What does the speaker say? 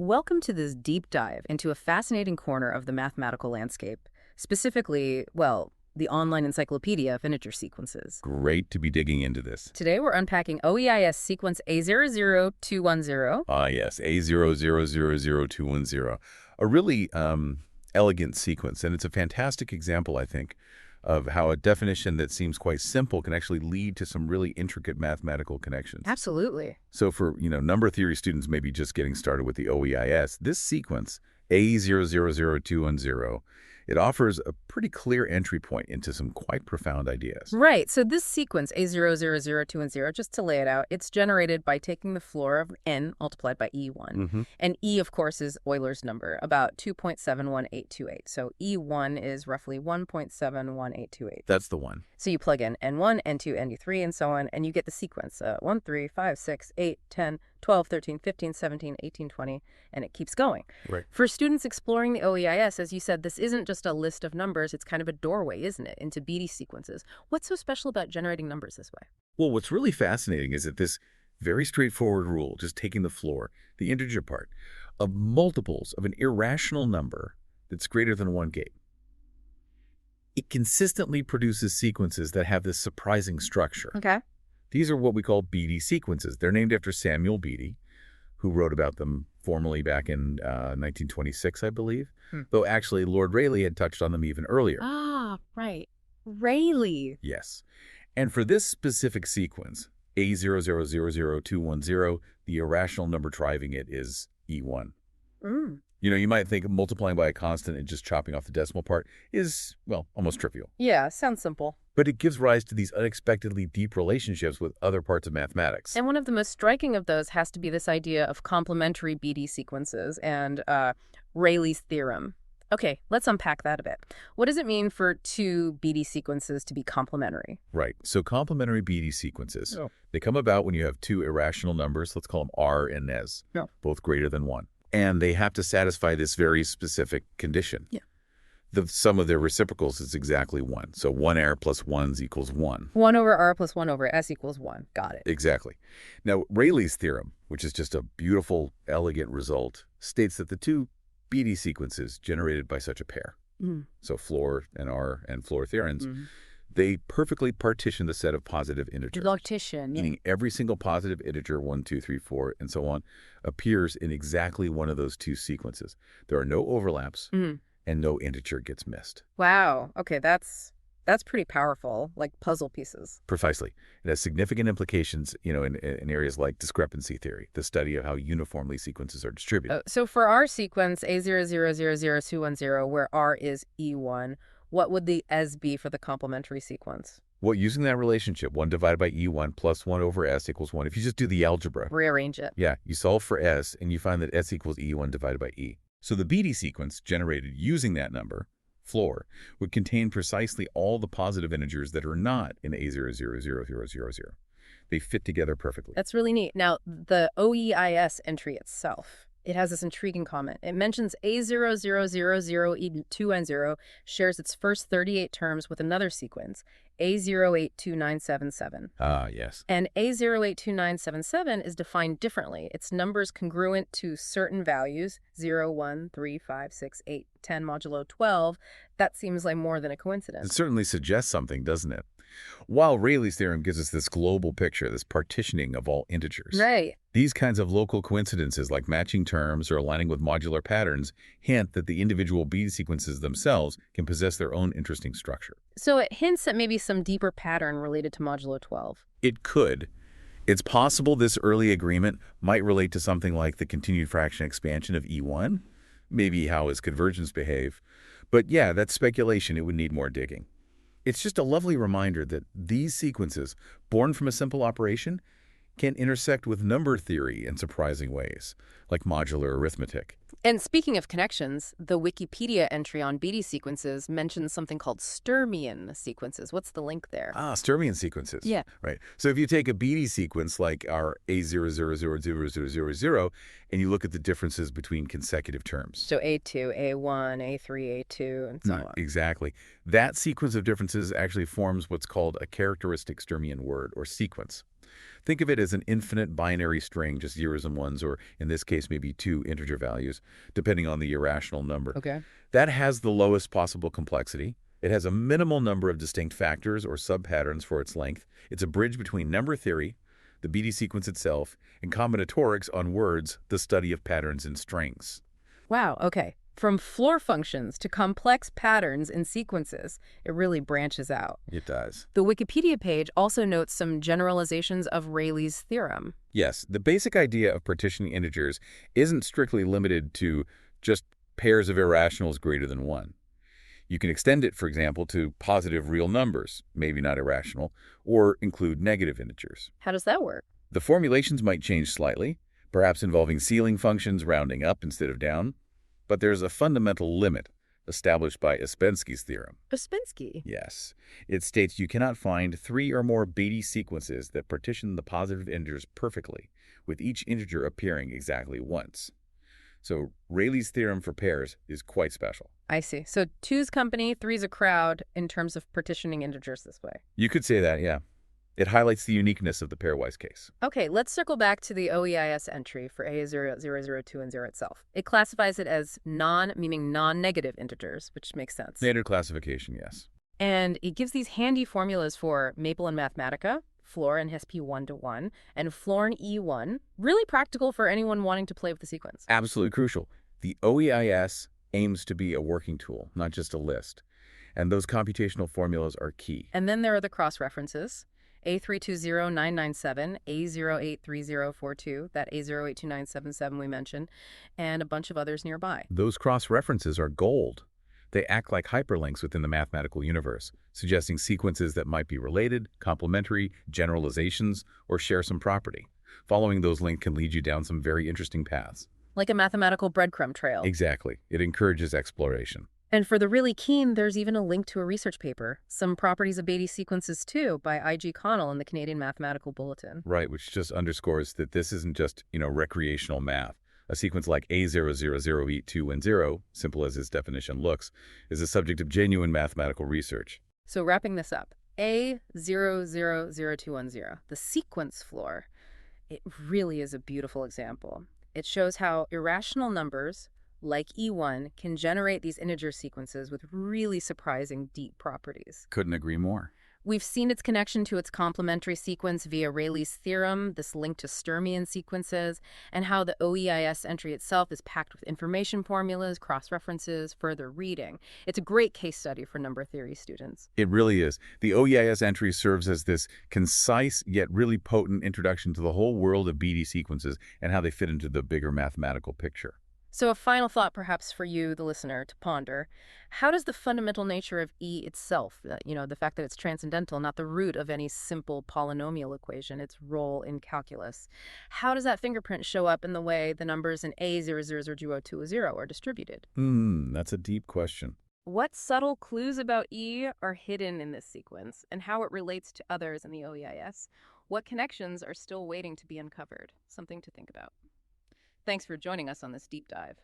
Welcome to this deep dive into a fascinating corner of the mathematical landscape, specifically, well, the online encyclopedia of integer sequences. Great to be digging into this. Today we're unpacking OEIS sequence A00210. Ah, yes, A0000210. A really elegant sequence, and it's a fantastic example, I think, of how a definition that seems quite simple can actually lead to some really intricate mathematical connections. Absolutely. So for, number theory students maybe just getting started with the OEIS, this sequence, A000210, it offers a pretty clear entry point into some quite profound ideas. Right. So this sequence, A000210, just to lay it out, it's generated by taking the floor of n multiplied by E1. And E, of course, is Euler's number, about 2.71828. So E1 is roughly 1.71828. That's the one. So you plug in N1, N2, N3, and so on, and you get the sequence 1, 3, 5, 6, 8, 10, 12, 13, 15, 17, 18, 20, and it keeps going. Right. For students exploring the OEIS, as you said, this isn't just a list of numbers, it's kind of a doorway, isn't it, into Beatty sequences. What's so special about generating numbers this way? Well, what's really fascinating is that this very straightforward rule, just taking the floor, the integer part, of multiples of an irrational number that's greater than one gate, it consistently produces sequences that have this surprising structure. Okay. These are what we call Beatty sequences. They're named after Samuel Beatty, who wrote about them formally back in 1926, I believe, though actually Lord Rayleigh had touched on them even earlier. Ah, right. Rayleigh. Yes. And for this specific sequence, A000210, the irrational number driving it is E1. You might think multiplying by a constant and just chopping off the decimal part is, well, almost trivial. Yeah, sounds simple. But it gives rise to these unexpectedly deep relationships with other parts of mathematics. And one of the most striking of those has to be this idea of complementary Beatty sequences and Rayleigh's theorem. Okay, let's unpack that a bit. What does it mean for two Beatty sequences to be complementary? Right. So complementary Beatty sequences, they come about when you have two irrational numbers, let's call them R and S, both greater than 1. And they have to satisfy this very specific condition. Yeah. The sum of their reciprocals is exactly 1. So 1R plus 1s equals 1. 1 over R plus 1 over S equals 1. Got it. Exactly. Now, Rayleigh's theorem, which is just a beautiful, elegant result, states that the two Beatty sequences generated by such a pair, so floor and R and floor theorems, they perfectly partition the set of positive integers. Partition. Meaning every single positive integer, 1, 2, 3, 4, and so on, appears in exactly one of those two sequences. There are no overlaps, and no integer gets missed. Wow. Okay, that's pretty powerful, like puzzle pieces. Precisely. It has significant implications, in areas like discrepancy theory, the study of how uniformly sequences are distributed. So for our sequence, A00000210, where R is E1, what would the S be for the complementary sequence? Well, using that relationship, 1 divided by E1 plus 1 over S equals 1, if you just do the algebra. Rearrange it. Yeah, you solve for S, and you find that S equals E1 divided by E. So the Beatty sequence generated using that number, floor, would contain precisely all the positive integers that are not in A000000. They fit together perfectly. That's really neat. Now, the OEIS entry itself, it has this intriguing comment. It mentions A0000210 shares its first 38 terms with another sequence, A082977. Ah, yes. And A082977 is defined differently. Its numbers congruent to certain values, 0, 1, 3, 5, 6, 8, 10 modulo 12. That seems like more than a coincidence. It certainly suggests something, doesn't it? While Rayleigh's theorem gives us this global picture, this partitioning of all integers. Right. These kinds of local coincidences, like matching terms or aligning with modular patterns, hint that the individual Beatty sequences themselves can possess their own interesting structure. So it hints at maybe some deeper pattern related to modulo 12. It could. It's possible this early agreement might relate to something like the continued fraction expansion of E1, maybe how its convergence behave. But yeah, that's speculation. It would need more digging. It's just a lovely reminder that these sequences, born from a simple operation, can intersect with number theory in surprising ways, like modular arithmetic. And speaking of connections, the Wikipedia entry on Beatty sequences mentions something called Sturmian sequences. What's the link there? Ah, Sturmian sequences. Yeah. Right. So if you take a Beatty sequence like our A000000, and you look at the differences between consecutive terms. So A2, A1, A3, A2, and so on. Exactly. That sequence of differences actually forms what's called a characteristic Sturmian word or sequence. Think of it as an infinite binary string, just zeros and ones, or in this case, maybe two integer values, depending on the irrational number. Okay. That has the lowest possible complexity. It has a minimal number of distinct factors or subpatterns for its length. It's a bridge between number theory, the Beatty sequence itself, and combinatorics on words, the study of patterns in strings. Wow, okay. From floor functions to complex patterns in sequences, it really branches out. It does. The Wikipedia page also notes some generalizations of Rayleigh's theorem. Yes, the basic idea of partitioning integers isn't strictly limited to just pairs of irrationals greater than 1. You can extend it, for example, to positive real numbers, maybe not irrational, or include negative integers. How does that work? The formulations might change slightly, perhaps involving ceiling functions rounding up instead of down, but there's a fundamental limit established by Espensky's theorem. Espensky? Yes. It states you cannot find 3 or more Beatty sequences that partition the positive integers perfectly, with each integer appearing exactly once. So Rayleigh's theorem for pairs is quite special. I see. So 2's company, 3's a crowd in terms of partitioning integers this way. You could say that, yeah. It highlights the uniqueness of the pairwise case. Okay, let's circle back to the OEIS entry for A00210 itself. It classifies it as meaning non-negative integers, which makes sense. Standard classification, yes. And it gives these handy formulas for Maple and Mathematica, floor and HSP 1-to-1, and floor and E1. Really practical for anyone wanting to play with the sequence. Absolutely crucial. The OEIS aims to be a working tool, not just a list. And those computational formulas are key. And then there are the cross-references. A320997, A083042, that A082977 we mentioned, and a bunch of others nearby. Those cross-references are gold. They act like hyperlinks within the mathematical universe, suggesting sequences that might be related, complementary, generalizations, or share some property. Following those links can lead you down some very interesting paths. Like a mathematical breadcrumb trail. Exactly. It encourages exploration. And for the really keen, there's even a link to a research paper, Some Properties of Beatty Sequences too, by I.G. Connell in the Canadian Mathematical Bulletin. Right, which just underscores that this isn't just, recreational math. A sequence like A0008210, simple as its definition looks, is the subject of genuine mathematical research. So wrapping this up, A0000210, the sequence floor, it really is a beautiful example. It shows how irrational numbers, like E1, can generate these integer sequences with really surprising deep properties. Couldn't agree more. We've seen its connection to its complementary sequence via Rayleigh's theorem, this link to Sturmian sequences, and how the OEIS entry itself is packed with information formulas, cross-references, further reading. It's a great case study for number theory students. It really is. The OEIS entry serves as this concise yet really potent introduction to the whole world of Beatty sequences and how they fit into the bigger mathematical picture. So a final thought perhaps for you, the listener, to ponder. How does the fundamental nature of E itself, the fact that it's transcendental, not the root of any simple polynomial equation, its role in calculus, how does that fingerprint show up in the way the numbers in A0000210 are distributed? That's a deep question. What subtle clues about E are hidden in this sequence, and how it relates to others in the OEIS? What connections are still waiting to be uncovered? Something to think about. Thanks for joining us on this deep dive.